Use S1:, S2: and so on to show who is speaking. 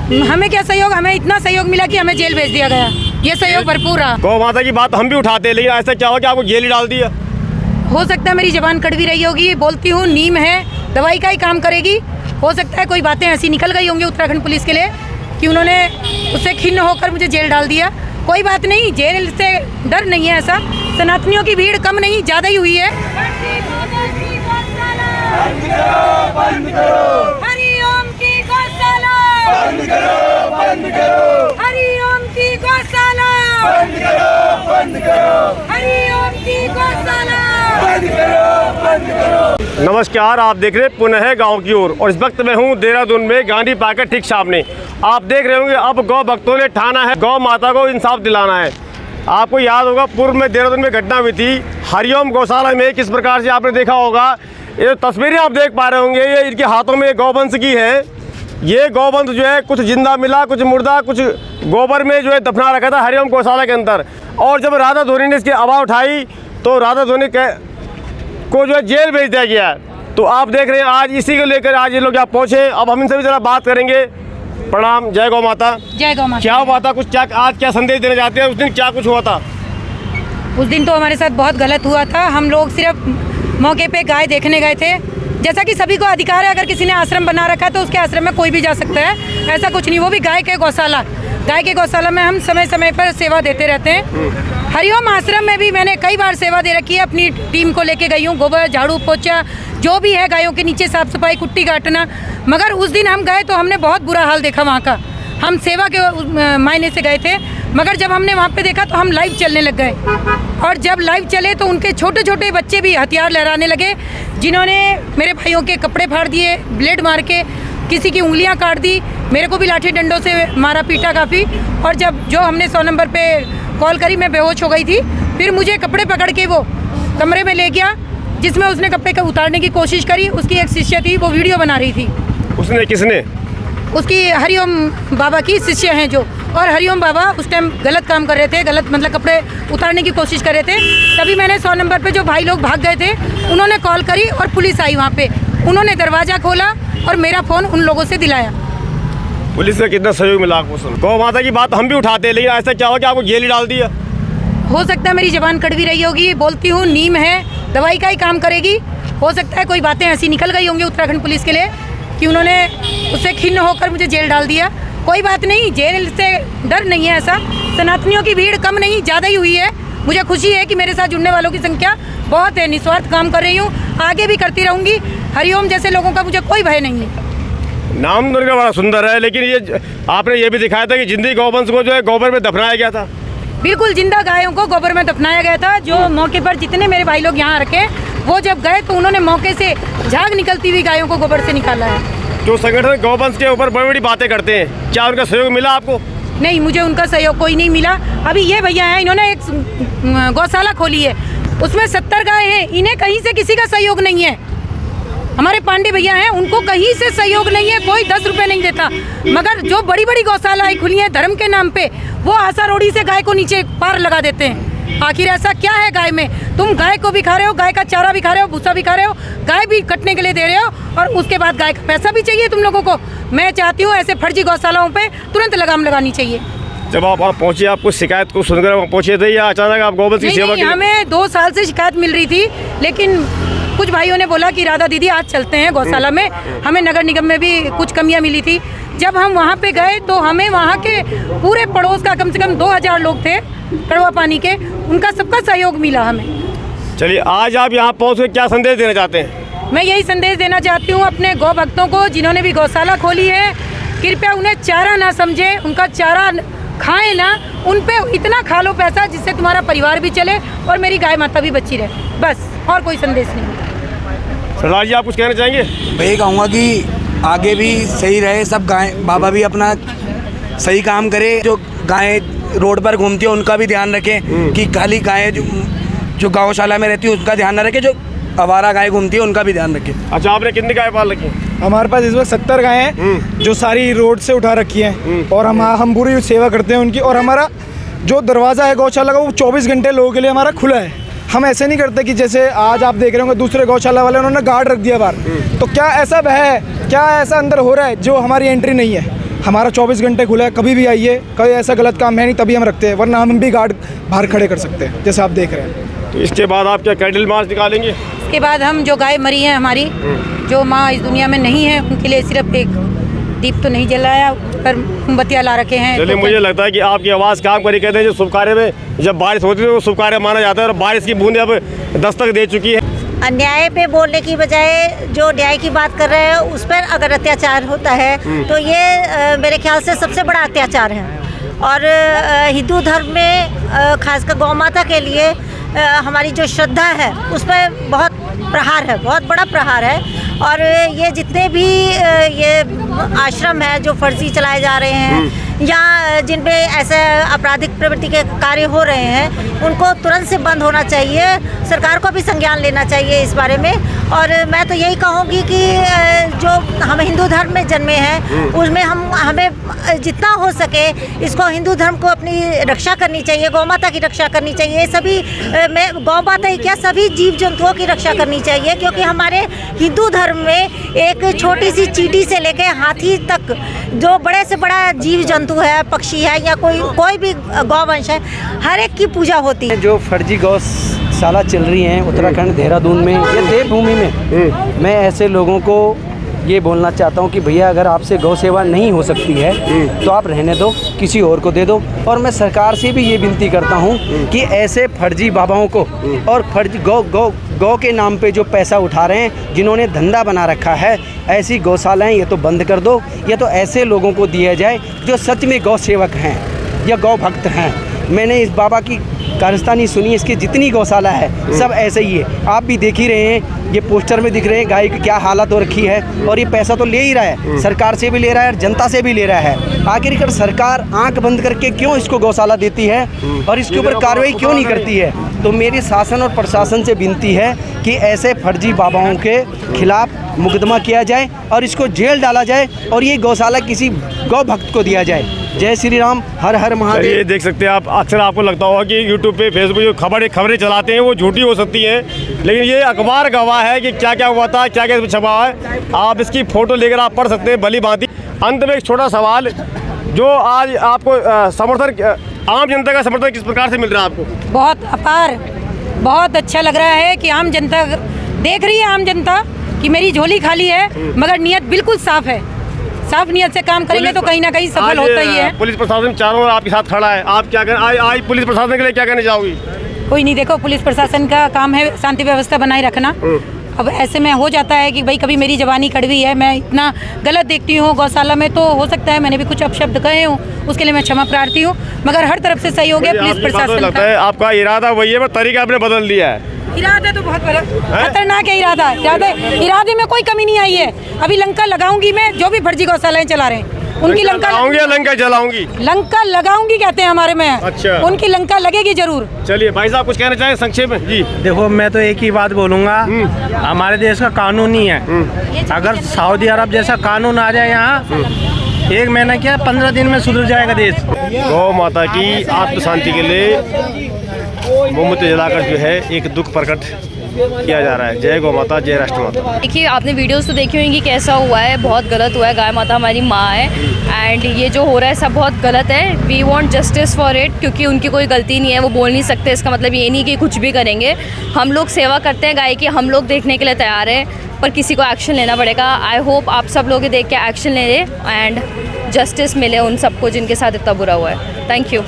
S1: हमें क्या सहयोग, हमें इतना सहयोग मिला कि हमें जेल भेज दिया गया। ये सहयोग भरपूर रहा।
S2: गौ माता की बात हम भी उठाते हैं, लेकिन ऐसा क्या हो कि आपको जेल ही डाल दिया?
S1: हो सकता है मेरी जबान कड़वी रही होगी, बोलती हूँ, नीम है, दवाई का ही काम करेगी। हो सकता है कोई बातें ऐसी निकल गई होंगी उत्तराखंड पुलिस के लिए कि उन्होंने उससे खिन्न होकर मुझे जेल डाल दिया। कोई बात नहीं, जेल से डर नहीं है। ऐसा सनातनियों की भीड़ कम नहीं, ज़्यादा ही हुई है।
S3: बंद करो,
S1: हरिओम की गौशाला
S3: बंद करो, बंद करो,
S1: हरिओम की गौशाला
S3: बंद करो, बंद करो,
S1: हरिओम की गौशाला
S3: बंद करो, बंद करो।
S2: नमस्कार, आप देख रहे हैं पुनः गांव की ओर और इस वक्त मैं हूं देहरादून में गांधी पार्क के ठीक सामने। आप देख रहे होंगे अब गौ भक्तों ने ठाना है गौ माता को इंसाफ दिलाना है। आपको याद होगा पूर्व में देहरादून में घटना हुई थी हरिओम गौशाला में, किस प्रकार से आपने देखा होगा। ये तस्वीरें आप देख पा रहे होंगे, ये इनके हाथों में गौवंश की है। ये गौवंश जो है कुछ जिंदा मिला, कुछ मुर्दा, कुछ गोबर में जो है दफना रखा था हरिओम गौशाला के अंदर। और जब राधा धोनी ने इसकी आवाज़ उठाई तो राधा धोनी को जो है जेल भेज दिया गया। तो आप देख रहे हैं आज इसी को लेकर आज ये लोग यहाँ पहुँचे। अब हम इनसे भी ज़रा बात करेंगे। प्रणाम, जय गौ माता।
S1: जय गौ माता।
S2: क्या हुआ था, कुछ क्या आज क्या संदेश देना चाहते हैं? उस दिन क्या कुछ हुआ था?
S1: उस दिन तो हमारे साथ बहुत गलत हुआ था। हम लोग सिर्फ मौके पे गाय देखने गए थे। जैसा कि सभी को अधिकार है, अगर किसी ने आश्रम बना रखा है तो उसके आश्रम में कोई भी जा सकता है, ऐसा कुछ नहीं। वो भी गाय के गौशाला। गाय के गौशाला में हम समय समय पर सेवा देते रहते हैं। हरिओम आश्रम में भी मैंने कई बार सेवा दे रखी है, अपनी टीम को लेके गई हूँ। गोबर, झाड़ू, पोछा जो भी है, गायों के नीचे साफ सफाई, कुट्टी काटना। मगर उस दिन हम गए तो हमने बहुत बुरा हाल देखा वहाँ का। हम सेवा के मायने से गए थे, मगर जब हमने वहाँ पे देखा तो हम लाइव चलने लग गए। और जब लाइव चले तो उनके छोटे छोटे बच्चे भी हथियार लहराने लगे, जिन्होंने मेरे भाइयों के कपड़े फाड़ दिए, ब्लेड मार के किसी की उंगलियां काट दी। मेरे को भी लाठी डंडों से मारा पीटा काफ़ी। और जब जो हमने 100 नंबर पे कॉल करी, मैं बेहोश हो गई थी। फिर मुझे कपड़े पकड़ के वो कमरे में ले गया, जिसमें उसने कपड़े को उतारने की कोशिश करी। उसकी एक शिष्य थी, वो वीडियो बना रही थी।
S2: उसने किसने?
S1: उसकी हरिओम बाबा की शिष्य हैं जो। और हरिओम बाबा उस टाइम गलत काम कर रहे थे, गलत मतलब कपड़े उतारने की कोशिश कर रहे थे। तभी मैंने 100 नंबर पे जो भाई लोग भाग गए थे, उन्होंने कॉल करी और पुलिस आई वहाँ पे। उन्होंने दरवाज़ा खोला और मेरा फ़ोन उन लोगों से दिलाया।
S2: पुलिस का कितना सहयोग मिला आपको? सुन, गौ माता की बात हम भी उठाते हैं, लेकिन ऐसा क्या हो कि आपको जेल ही डाल दिया?
S1: हो सकता है मेरी जबान कड़वी रही होगी, बोलती हूँ, नीम है, दवाई का ही काम करेगी। हो सकता है कोई बातें ऐसी निकल गई होंगी उत्तराखंड पुलिस के लिए कि उन्होंने उससे खिन्न होकर मुझे जेल डाल दिया। कोई बात नहीं, जेल से डर नहीं है। ऐसा सनातनियों की भीड़ कम नहीं, ज़्यादा ही हुई है। मुझे खुशी है कि मेरे साथ जुड़ने वालों की संख्या बहुत है। निस्वार्थ काम कर रही हूँ, आगे भी करती रहूँगी। हरिओम जैसे लोगों का मुझे कोई भय नहीं है।
S2: नाम तो उनका बड़ा सुंदर है, लेकिन ये आपने ये भी दिखाया था कि जिंदी गौवंश को जो है गोबर में दफनाया गया था।
S1: बिल्कुल, जिंदा गायों को गोबर में दफनाया गया था। जो मौके पर जितने मेरे भाई लोग यहाँ रखे, वो जब गए तो उन्होंने मौके से झाग निकलती हुई गायों को गोबर से निकाला है। जो
S2: संगठन गौवंश के ऊपर बड़ी बड़ी बातें करते हैं, क्या उनका सहयोग मिला आपको?
S1: नहीं, मुझे उनका सहयोग कोई नहीं मिला। अभी ये भैया हैं, इन्होंने एक गौशाला खोली है, उसमें 70 गाय हैं। इन्हें कहीं से किसी का सहयोग नहीं है। हमारे पांडे भैया हैं, उनको कहीं से सहयोग नहीं है, कोई 10 रुपये नहीं देता। मगर जो बड़ी बड़ी गौशालाएं खुली हैं धर्म के नाम पे, वो आशा रोड़ी से गाय को नीचे पार लगा देते हैं। आखिर ऐसा क्या है गाय में? तुम गाय को भी खा रहे हो, गाय का चारा भी खा रहे हो, भूसा भी खा रहे हो, गाय भी कटने के लिए दे रहे हो, और उसके बाद गाय का पैसा भी चाहिए तुम लोगों को। मैं चाहती हूँ ऐसे फर्जी गौशालाओं पे तुरंत लगाम लगानी चाहिए।
S2: जब आप वहाँ पहुँचे, आपको शिकायत को सुनकर वहाँ पहुँचे थे या अचानक आप गौवंश की सेवा?
S1: हमें 2 साल से शिकायत मिल रही थी, लेकिन कुछ भाइयों ने बोला कि राधा दीदी आज चलते हैं गौशाला में। हमें नगर निगम में भी कुछ कमियां मिली थी। जब हम वहाँ पे गए तो हमें वहाँ के पूरे पड़ोस का कम से कम 2000 लोग थे, कड़वा पानी के, उनका सबका सहयोग मिला हमें।
S2: चलिए, आज आप यहाँ पहुँच के क्या संदेश देना चाहते हैं?
S1: मैं यही संदेश देना चाहती हूँ अपने गौ भक्तों को, जिन्होंने भी गौशाला खोली है, कृपया उन्हें चारा ना समझे, उनका चारा खाएं ना, उन पे इतना खा लो पैसा जिससे तुम्हारा परिवार भी चले और मेरी गाय माता भी बची रहे। बस, और कोई संदेश नहीं।
S2: सरदार जी, आप कुछ कहना चाहेंगे?
S4: मैं ये कहूँगा कि आगे भी सही रहे सब गाय, बाबा भी अपना सही काम करे। जो गाय रोड पर घूमती है उनका भी ध्यान रखें कि खाली गाय जो गौशाला में रहती है उसका ध्यान न रखें, जो आवारा गाय घूमती है उनका भी ध्यान रखें।
S2: अच्छा, आपने कितनी गाय पाल रखी?
S5: हमारे पास इस वक्त 70 गाय हैं, जो सारी रोड से उठा रखी हैं। और हम पूरी सेवा करते हैं उनकी। और हमारा जो दरवाज़ा है गौशाला का, वो 24 घंटे लोगों के लिए हमारा खुला है। हम ऐसे नहीं करते कि जैसे आज आप देख रहे होंगे दूसरे गौशाला वाले उन्होंने गार्ड रख दिया बाहर। तो क्या ऐसा है, क्या ऐसा अंदर हो रहा है जो हमारी एंट्री नहीं है? हमारा 24 घंटे खुला है, कभी भी आइए, कोई ऐसा गलत काम है नहीं, तभी हम रखते हैं, वरना हम भी गार्ड बाहर खड़े कर सकते हैं, जैसे आप देख रहे हैं।
S2: तो इसके बाद आप क्या कैंडल मार्च निकालेंगे?
S1: इसके बाद हम जो गाय मरी हैं हमारी, जो माँ इस दुनिया में नहीं है, उनके लिए सिर्फ एक दीप तो नहीं जलाया, पर मोमबत्तियाँ ला रखे हैं।
S2: चलिए, मुझे लगता है कि आपकी आवाज़ काम करी। कहते हैं जो शुभ कार्य में जब बारिश होती है तो वो शुभ कार्य माना जाता है, और बारिश की बूंदें अब दस्तक दे चुकी है।
S6: अन्याय पे बोलने की बजाय जो न्याय की बात कर रहे हैं उस पर अगर अत्याचार होता है तो ये मेरे ख्याल से सबसे बड़ा अत्याचार है। और हिंदू धर्म में खासकर गौ माता के लिए हमारी जो श्रद्धा है उस पर बहुत प्रहार है, बहुत बड़ा प्रहार है। और ये जितने भी ये आश्रम है जो फर्जी चलाए जा रहे हैं या जिन पे ऐसे आपराधिक प्रवृत्ति के कार्य हो रहे हैं, उनको तुरंत से बंद होना चाहिए। सरकार को भी संज्ञान लेना चाहिए इस बारे में। और मैं तो यही कहूँगी कि जो हम हिंदू धर्म में जन्मे हैं उसमें हमें जितना हो सके इसको हिंदू धर्म को अपनी रक्षा करनी चाहिए, गौ माता की रक्षा करनी चाहिए। सभी गौ माता ही क्या, सभी जीव जंतुओं की रक्षा करनी चाहिए, क्योंकि हमारे हिंदू धर्म में एक छोटी सी चींटी से लेके हाथी तक जो बड़े से बड़ा जीव जंतु है, पक्षी है या कोई भी गौवंश है, हर एक की पूजा होती है।
S4: जो फर्जी गौशाला चल रही हैं उत्तराखंड देहरादून में या देवभूमि में, मैं ऐसे लोगों को ये बोलना चाहता हूँ कि भैया अगर आपसे गौ सेवा नहीं हो सकती है तो आप रहने दो, किसी और को दे दो। और मैं सरकार से भी ये विनती करता हूँ कि ऐसे फर्जी बाबाओं को और फर्जी गौ के नाम पे जो पैसा उठा रहे हैं, जिन्होंने धंधा बना रखा है, ऐसी गौशालाएं ये तो बंद कर दो, या तो ऐसे लोगों को दिया जाए जो सच में गौ सेवक हैं या गौ भक्त हैं। मैंने इस बाबा की कारस्तानी सुनी, इसकी जितनी गौशाला है सब ऐसे ही है। आप भी देख ही रहे हैं, ये पोस्टर में दिख रहे हैं गाय की क्या हालत हो रखी है। और ये पैसा तो ले ही रहा है, सरकार से भी ले रहा है और जनता से भी ले रहा है। आखिरकार सरकार आंख बंद करके क्यों इसको गौशाला देती है और इसके ऊपर कार्रवाई क्यों नहीं करती है? तो मेरी शासन और प्रशासन से विनती है कि ऐसे फर्जी बाबाओं के खिलाफ मुकदमा किया जाए और इसको जेल डाला जाए और ये गौशाला किसी गौ भक्त को दिया जाए। जय श्री राम, हर हर महादेव।
S2: ये देख सकते हैं आप, अक्सर आपको लगता होगा कि यूट्यूब पे, फेसबुक जो खबरें चलाते हैं वो झूठी हो सकती हैं, लेकिन ये अखबार गवाह है कि क्या क्या हुआ था, क्या क्या इसमें छपा है। आप इसकी फ़ोटो लेकर आप पढ़ सकते हैं भली भांति। अंत में एक छोटा सवाल, जो आज आपको समर्थन, आम जनता का समर्थन किस प्रकार से मिल रहा है आपको?
S1: बहुत अपार, बहुत अच्छा लग रहा है कि आम जनता देख रही है, आम जनता कि मेरी झोली खाली है मगर नीयत बिल्कुल साफ है। साफ नीयत से काम करेंगे तो कहीं ना कहीं सफल होता ही है।
S2: पुलिस प्रशासन चारों ओर आपके साथ खड़ा है, आप क्या आज पुलिस प्रशासन के लिए क्या कहना चाहोगी?
S1: कोई नहीं, देखो पुलिस प्रशासन का काम है शांति व्यवस्था बनाए रखना। अब ऐसे में हो जाता है कि भाई कभी मेरी जबानी कड़वी है, मैं इतना गलत देखती हूँ गौशाला में, तो हो सकता है मैंने भी कुछ अपशब्द कहे हूँ, उसके लिए मैं क्षमा प्रार्थी हूँ, मगर हर तरफ से सहयोग है पुलिस प्रशासन
S2: लगता है आपका इरादा वही है, पर तरीका आपने बदल दिया है।
S1: इरादा तो बहुत खतरनाक है। इरादे में कोई कमी नहीं आई है। अभी लंका लगाऊंगी मैं, जो भी फर्जी गौशालाएं चला रहे हैं उनकी लंका
S2: जलाऊंगी।
S1: लंका लगाऊंगी कहते हैं हमारे में।
S2: अच्छा,
S1: उनकी लंका लगेगी जरूर।
S2: चलिए भाई साहब, कुछ कहना चाहें संक्षेप में? जी
S7: देखो, मैं तो एक ही बात बोलूँगा, हमारे देश का कानून ही है। अगर सऊदी अरब जैसा कानून आ जाए यहाँ, एक महीना क्या 15 दिन में सुधर जाएगा देश।
S2: गौ माता की आत्म शांति के लिए मोमबत्ती जलाकर जो है एक दुख प्रकट किया जा रहा है। जय गौ माता, जय राष्ट्र माता।
S8: देखिए, आपने वीडियोस तो देखी होंगी कैसा हुआ है, बहुत गलत हुआ है। गाय माता हमारी माँ है एंड ये जो हो रहा है सब बहुत गलत है। We want justice for it, क्योंकि उनकी कोई गलती नहीं है, वो बोल नहीं सकते। इसका मतलब ये नहीं कि कुछ भी करेंगे। हम लोग सेवा करते हैं गाय की, हम लोग देखने के लिए तैयार हैं, पर किसी को एक्शन लेना पड़ेगा। आई होप आप सब लोग देख के एक्शन ले लें एंड जस्टिस मिले उन सबको जिनके साथ इतना बुरा हुआ है। Thank you.